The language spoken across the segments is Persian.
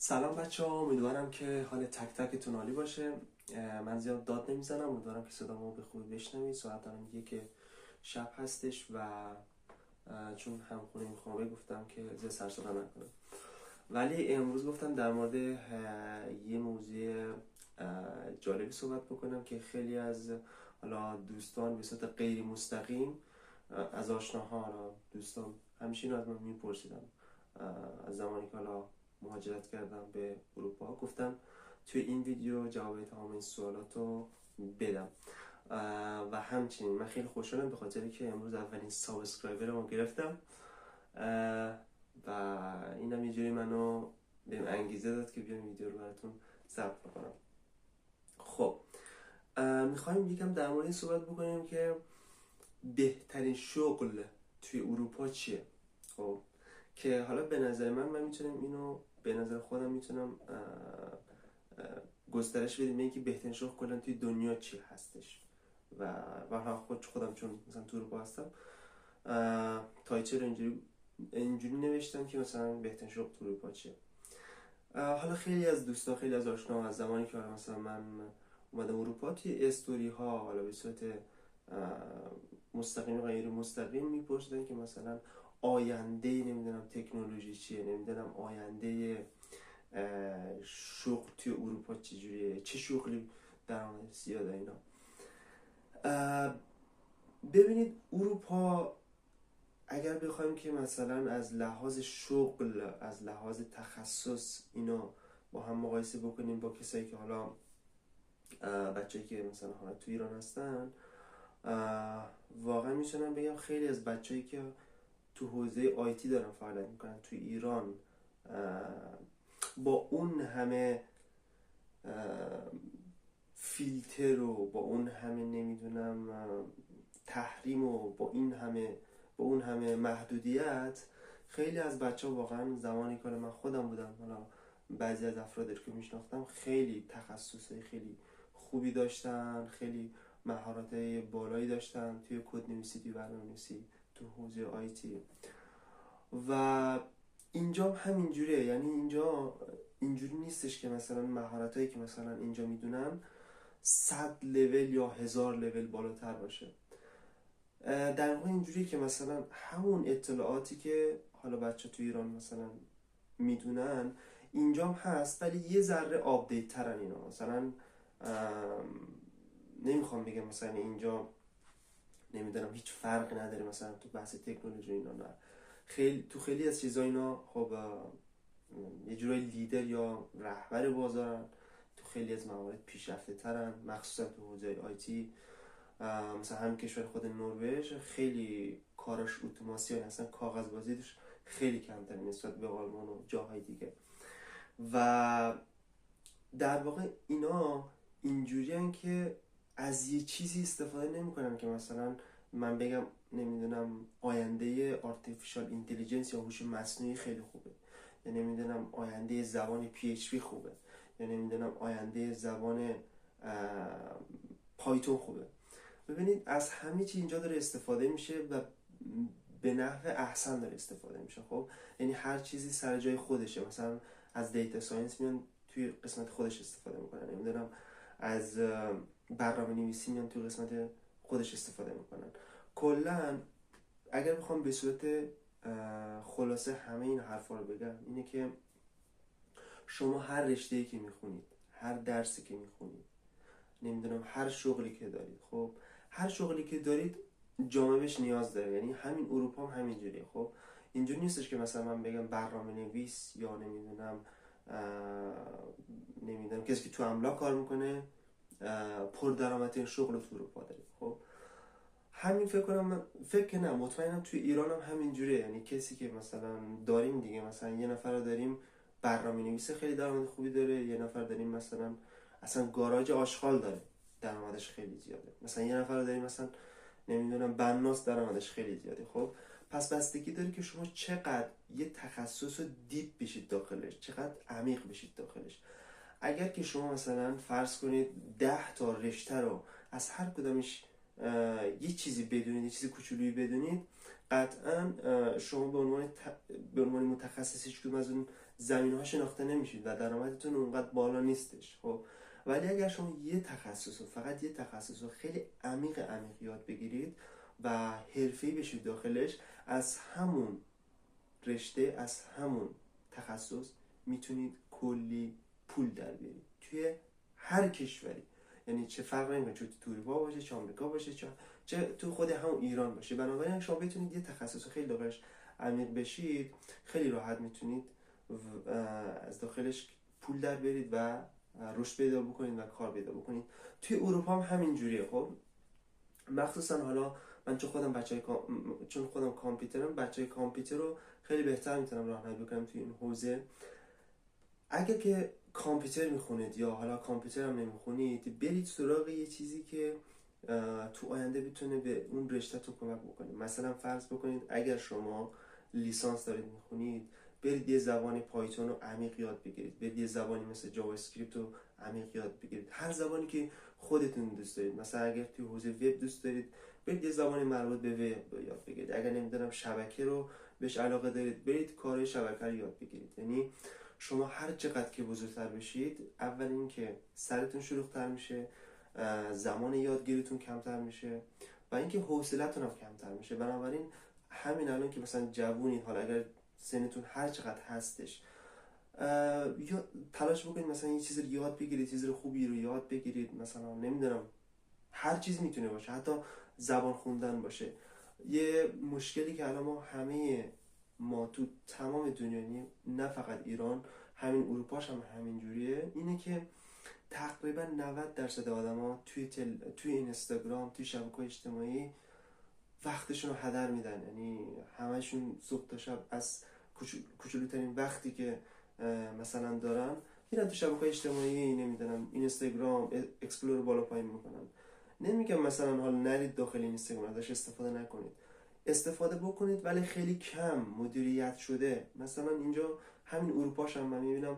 سلام بچه ها، امیدوارم که حال تک تکتون عالی باشه. من زیاد داد نمیزنم، امیدوارم که صدامو به خوبی بشنوید. ساعت الان 1 شب هستش و چون همخونه این خانواده گفتم که زیاد سر صدا نکنم، ولی امروز گفتم در مورد یه موضوع جالبی صحبت بکنم که خیلی از حالا دوستان به صورت غیر مستقیم از آشناها، حالا دوستان همیشه اینو از من میپرسیدن از زمانی که حالا مهاجرت کردم به اروپا. گفتم توی این ویدیو جواب تمام این سوالات رو بدم. و همچنین من خیلی خوشحالم به خاطر که امروز اولین سابسکرایبر رو گرفتم و اینم یه جوری منو بهم انگیزه داد که بیام ویدیو رو براتون ضبط بکنم. خب میخوایم یکم در مورد این صحبت بکنیم که بهترین شغل توی اروپا چیه. خب که حالا به نظر من میتونم اینو به نظر خودم میتونم گسترش بدیم به اینکه بهترین شغل کلا توی دنیا چی هستش و خودم چون مثلا تو اروپا هستم تایتل رو اینجوری نوشتم که مثلا بهترین شغل تو اروپا چیه. حالا خیلی از دوستا، خیلی از آشنا از زمانی که مثلا من اومدم اروپا توی استوری ها حالا به صورت مستقیم و غیر مستقیم میپرسیدن که مثلا آینده نمیدونم تکنولوژی چیه، نمیدونم آینده شغل توی اروپا چجوریه، چه شغلی درآمد زیاده اینا. ببینید اروپا اگر بخوایم که مثلا از لحاظ شغل، از لحاظ تخصص اینا با هم مقایسه بکنیم با کسایی که حالا بچه‌ای که مثلا حالا تو ایران هستن، واقعا میتونم بگم خیلی از بچه‌ای که تو حوزه آیتی دارن فعالیت میکنن تو ایران با اون همه فیلتر و با اون همه نمیدونم تحریم و با اون همه محدودیت، خیلی از بچه ها واقعا زمانی که من خودم بودم، حالا بعضی از افرادی که میشناختم خیلی تخصص خیلی خوبی داشتن، خیلی مهارت بالایی داشتن توی کد نویسی، توی برنامه‌نویسی، تو حوزه آیتی. و اینجا همین جوریه، یعنی اینجا اینجوری نیستش که مثلا مهارتایی که مثلا اینجا میدونن 100 لول یا 1000 لول بالاتر باشه. در واقع اینجوریه که مثلا همون اطلاعاتی که حالا بچه تو ایران مثلا میدونن اینجا هم هست، ولی یه ذره آپدیت ترن اینا. مثلا نمیخوام بگم مثلا اینجا نمیدونم هیچ فرقی نداره مثلا تو بحث تکنولوژی اینا، نه، خیلی از چیزا اینا خب یه جورای لیدر یا رهبر بازارن، تو خیلی از موارد پیشرفته ترن، مخصوصا تو حوزه آیتی. مثلا هم کشور خود نروژ خیلی کاراش اتوماسیون، اصلا کاغذ بازیش خیلی کمتر نسبت به آلمان و جاهای دیگه. و در واقع اینا اینجوریان که از یه چیزی استفاده نمیکنن که مثلا من بگم نمیدونم آینده آرتفیشال اینتلیجنس یا هوش مصنوعی خیلی خوبه، یا نمیدونم آینده زبان PHP خوبه، یا نمیدونم آینده زبان پایتون خوبه. ببینید از همه چی اینجا داره استفاده میشه و به نحو احسن داره استفاده میشه. خب یعنی هر چیزی سر جای خودشه. مثلا از دیتا ساینس میان توی قسمت خودش استفاده میکنن، نمیدونم از برنامه نویسی میان توی قسمت خودش استفاده میکنن. کلا اگر بخوام به صورت خلاصه همه این حرفا رو بگم اینه که شما هر رشته‌ای که میخونید، هر درسی که میخونید، نمیدونم هر شغلی که دارید، خب هر شغلی که دارید جامعه بهش نیاز داره. یعنی همین اروپا هم همینجوریه. خب اینجوری نیستش که مثلا من بگم برنامه نویس یا نمیدونم کسی که تو املاک کار میکنه پر درآمدترین شغل تو اروپا داره. خب همین فکر کنم مطمئنم توی ایران هم همین جوریه. یعنی کسی که مثلا داریم دیگه، مثلا یه نفر رو داریم برنامه نویس خیلی درآمد خوبی داره، یه نفر داریم مثلا اصلا گاراژ آشغال داره درآمدش خیلی زیاده، مثلا یه نفر رو داریم مثلا نمیدونم بناس درآمدش خیلی زیاده. خب پس بستگی داره که شما چقدر یه تخصص رو دیپ بشید داخلش، چقدر عمیق بشید داخلش. اگر که شما مثلا فرض کنید 10 تا رشته رو از هر کدامش یه چیزی بدونید، یه چیزی کوچولویی بدونید، قطعا شما به عنوان متخصص هیچ کدوم از اون زمینه‌ها شناخته نمیشید و درآمدتون اونقدر بالا نیستش. خب ولی اگر شما یه تخصص رو، فقط یه تخصص رو خیلی عمیق یاد بگیرید و حرفه‌ای بشید داخلش، از همون رشته، از همون تخصص میتونید کلی پول در بیارید توی هر کشوری. یعنی چه فرقی نمیکنه چه تو اروپا باشه، چه آمریکا باشه، چه تو خود همون ایران باشه. بنابراین شما بتونید یه تخصص خیلی داخلش عمیق بشید، خیلی راحت میتونید از داخلش پول در بیارید و رشد پیدا بکنید و کار پیدا بکنید. توی اروپا هم همین جوریه. خب مخصوصا حالا من چون خودم کامپیوترم، بچهای کامپیوتر رو خیلی بهتر میتونم راهنمایی بکنم توی این حوزه. اگر که کامپیوتر میخونید یا حالا کامپیوتر هم نمیخونید، برید سراغ یه چیزی که تو آینده بتونه به اون رشته‌تون کمک بکنه. مثلا فرض بکنید اگر شما لیسانس دارید میخونید، برید یه زبان پایتون رو عمیق یاد بگیرید، برید یه زبانی مثل جاوا اسکریپت رو عمیق یاد بگیرید، هر زبانی که خودتون دوست دارید. مثلا اگر توی حوزه وب دوست دارید، برید یه زبانی مربوط به وب یاد بگیرید. اگر نمیدونم شبکه رو بهش علاقه دارید، برید کارهای شبکه رو یاد بگیرید. یعنی شما هر چقدر که بزرگتر بشید، اول این که سرتون شلوغ‌تر میشه، زمان یادگیریتون کمتر میشه و اینکه حوصله‌تون هم کمتر میشه. بنابراین همین الان که مثلا جوونید، حالا اگر سنتون هر چقدر هستش، یا تلاش بکنید مثلا یه چیز رو یاد بگیرید، چیز خوبی رو یاد بگیرید. مثلا نمیدونم هر چیز میتونه باشه، حتی زبان خوندن باشه. یه مشکلی که الان ما تو تمام دنیا، نه فقط ایران، همین اروپاش هم همین جوریه، اینه که تقریبا 90% آدما توی اینستاگرام، توی شبکه‌های اجتماعی وقتشون رو هدر میدن. یعنی همشون صبح تا شب از کوچولوترین وقتی که مثلا دارن میرن تو شبکه‌های اجتماعی، نمیدونم اینستاگرام اکسپلور بالا پایین میکنن. نمیگم مثلا حالا نرید داخل اینستاگرام ازش استفاده نکنید، استفاده بکنید ولی خیلی کم، مدیریت شده. مثلا اینجا همین اروپاش هم من میبینم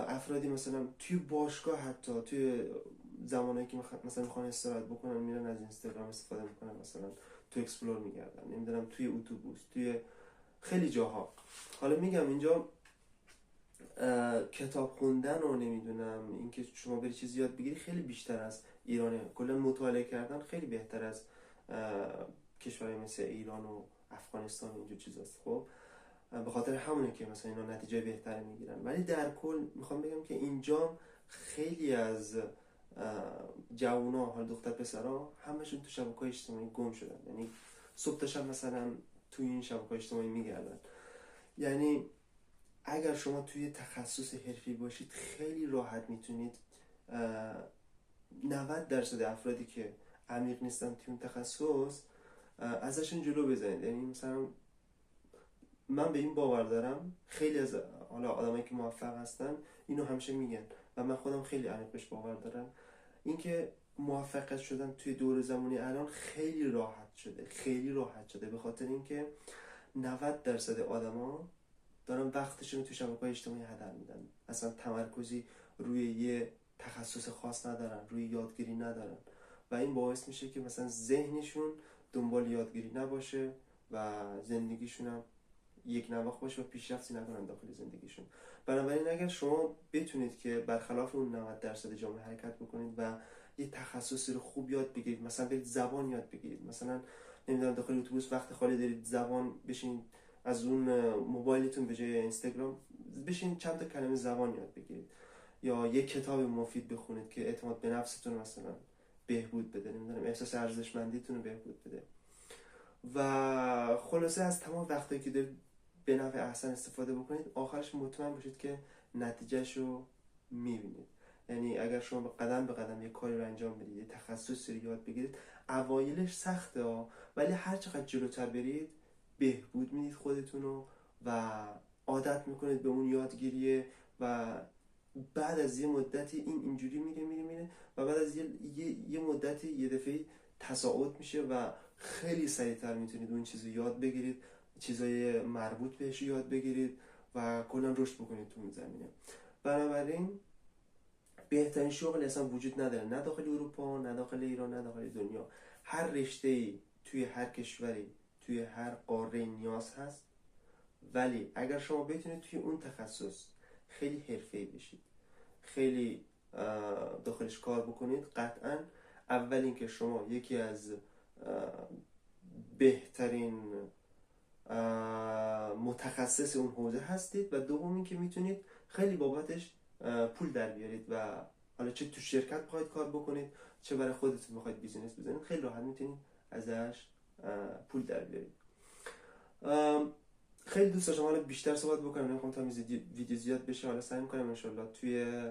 افرادی مثلا توی باشگاه، حتی توی زمانایی که مثلا میخوان استراحت بکنن، میرن از اینستاگرام استفاده میکنن، مثلا تو اکسپلور میگردن، نمیدونم توی اتوبوس، توی خیلی جاها. حالا میگم اینجا کتاب خوندن رو، نمیدونم اینکه شما بری چیزی یاد بگیری، خیلی بیشتر از ایرانه. کلا مطالعه کردن خیلی بهتر از کشورهای مثل ایران و افغانستان و اینجور چیزاست. خب به خاطر همونه که مثلا اینا نتیجه بهتری میگیرن. ولی در کل میخوام بگم که اینجا خیلی از جوونا، حال دختر پسرا، همشون تو شبکه‌های اجتماعی گم شدن. یعنی صبح تا شب مثلا توی این شبکه‌های اجتماعی میگردن. یعنی اگر شما توی تخصص حرفی باشید، خیلی راحت میتونید 90% افرادی که عمیق نیستن توی اون تخصص ازشون جلو بزنید. یعنی مثلا من به این باور دارم، خیلی از حالا آدمایی که موفق هستن اینو همیشه میگن و من خودم خیلی عمیق بهش باور دارم، اینکه موفقیت شدن توی دور زمانی الان خیلی راحت شده، خیلی راحت شده، به خاطر اینکه 90% آدما دارن وقتشون رو تو شبکه‌های اجتماعی هدر میدن، اصلا تمرکزی روی یه تخصص خاص ندارن، روی یادگیری ندارن و این باعث میشه که مثلا ذهنشون دنبال یادگیری نباشه و زندگیشون هم یک نواخت باشه و پیشرفتی نکنن داخل زندگیشون. بنابراین اگر شما بتونید که برخلاف اون 90% جامعه حرکت بکنید و یه تخصصی رو خوب یاد بگیرید، مثلا برید زبان یاد بگیرید، مثلا نمیدونم داخل اتوبوس وقت خالی دارید، زبان بشین، از اون موبایلتون به جای اینستاگرام بشین چند تا کلمه زبان یاد بگیرید، یا یک کتاب مفید بخونید که اعتماد به نفستون مثلا بهبود بده، نمیدونم احساس ارزشمندیتون رو بهبود بده. و خلاصه از تمام وقتایی که دارید به نفع احسن استفاده بکنید، آخرش مطمئن باشید که نتیجهش رو میبینید. یعنی اگر شما قدم به قدم یک کاری رو انجام بدید، یک تخصصی رو یاد بگیرید، اوایلش سخته ها، ولی هر چقدر جلوتر برید بهبود میدید خودتون رو و عادت میکنید به اون یادگیریه و بعد از یه مدتی این اینجوری میره و بعد از یه مدتی یه دفعه تصاعد میشه و خیلی سریعتر میتونید اون چیزو یاد بگیرید، چیزای مربوط بهش یاد بگیرید و کلا رشد بکنید تو اون زمینه. بنابراین بهترین شغل اصلا وجود نداره، نه داخل اروپا، نه داخل ایران، نه داخل دنیا. هر رشته‌ای توی هر کشوری، توی هر قاره نیاز هست ولی اگر شما بتونید توی اون تخصص خیلی حرفه‌ای بشید، خیلی داخلش کار بکنید، قطعا اول اینکه شما یکی از بهترین متخصص اون حوزه هستید و دوم اینکه میتونید خیلی بابتش پول در بیارید و حالا چه تو شرکت بخواید کار بکنید چه برای خودتون بخواید بیزینس بزنید خیلی راحت میتونید ازش پول در بیارید. خیلی دوست داشتم حالا بیشتر صحبت بکنم، نمیخوام تا ویدیو زیاد بشه، حالا سعی میکنم انشالله توی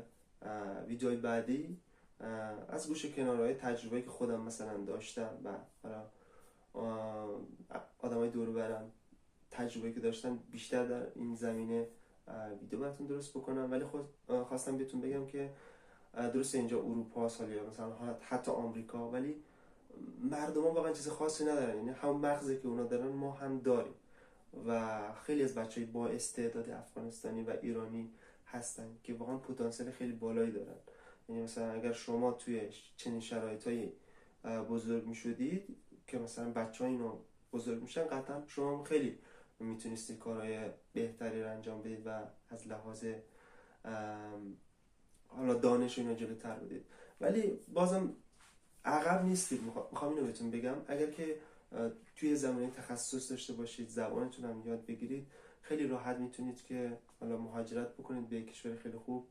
ویدیوهای بعدی از گوشه کنارهای تجربه‌ای که خودم مثلا داشتم و حالا آدمای دور و برم تجربه‌ای که داشتن بیشتر در این زمینه ویدیو براتون درست بکنم. ولی خواستم بهتون بگم که درسته اینجا اروپا سال یا مثلا حتی آمریکا، ولی مردم ها واقعا چیز خاصی ندارن، یعنی همون مغزی که اونا دارن ما هم داریم و خیلی از بچهای با استعداد افغانستانی و ایرانی هستن که واقعا پتانسیل خیلی بالایی دارن. یعنی مثلا اگر شما توی چنین شرایطایی بزرگ میشدید که مثلا بچه‌ها اینو بزرگ میشن، قطعا شما خیلی میتونستید کارهای بهتری رو انجام بدید و از لحاظ حالا دانش اینو جلوتر بدید. ولی بازم عقب نیستید. میخوام اینو بهتون بگم اگر که توی زمینه تخصص داشته باشید، زبانتون هم یاد بگیرید، خیلی راحت میتونید که حالا مهاجرت بکنید به کشور خیلی خوب،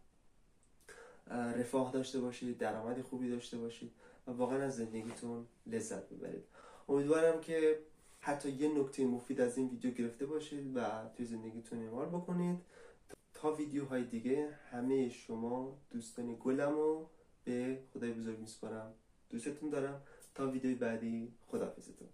رفاه داشته باشید، درآمد خوبی داشته باشید و واقعا از زندگیتون لذت ببرید. امیدوارم که حتی یه نکته مفید از این ویدیو گرفته باشید و توی زندگیتون اعمال بکنید. تا ویدیوهای دیگه همه شما دوستان گلمو به خدای بزرگ میسپارم. دوستتون دارم. تا ویدیوی بعدی، خداحافظتون.